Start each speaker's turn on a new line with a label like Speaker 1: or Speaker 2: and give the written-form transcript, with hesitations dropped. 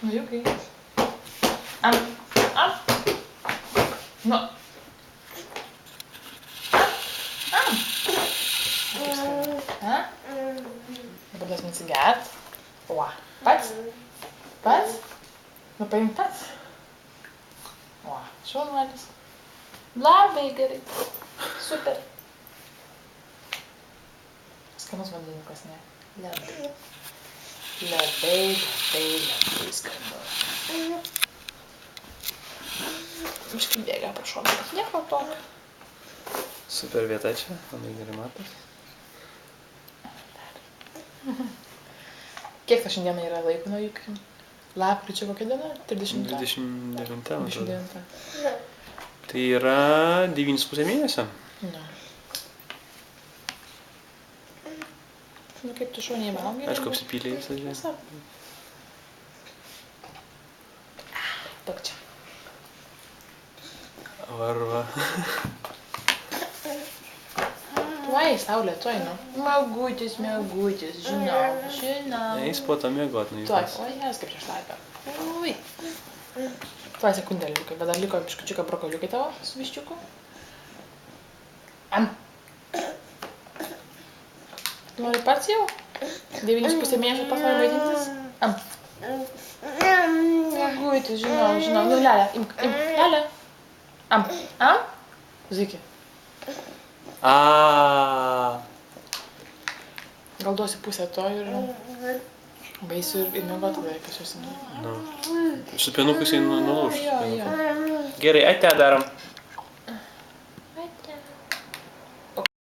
Speaker 1: Mažiukai. Nu. Dabar tas atsigert. O, pats? Pats? Nu, paimk pats. O, šaunuolis. Labai gerai. Super. Skanus vandeniukas, ne? Labai. Labai skanu. Biškai bėga pro šoną, bet nieko tokio.
Speaker 2: Super vieta čia, labai gerai matos.
Speaker 1: Kiek to šiandieną yra laiko nuo juk? Lapkričio kokia diena? 30?
Speaker 2: 29, man atrodo.
Speaker 1: 29.
Speaker 2: Tai yra 9,5 mėnesio.
Speaker 1: Ne. Nu kaip tu šauniai valgai?
Speaker 2: Aišku, apsipylė visą žiūrė.
Speaker 1: Daug čia.
Speaker 2: Varva.
Speaker 1: Tuoj, saulė, tuoj, nu. Miegutis, žinau.
Speaker 2: Eis po to miegot, nu
Speaker 1: Tuoj,
Speaker 2: jūs.
Speaker 1: o jas kaip čia šlaipia. Ui. Tuoj sekundėlį liukai, bet dar liko biškučiuką brokoliukai tavo su viščiuku. Nori pats jau? 9,5 mėnesio pats nori maitintis? Miegutis, žinau. Nu, Lelė, imk, Lelė. Ziki. Gal duosi pusę to ir baisiu ir miegot tada, kas jūs.
Speaker 2: Nu. Su pienuku jisai nulūš.
Speaker 1: Jo.
Speaker 2: Gerai, ate darom.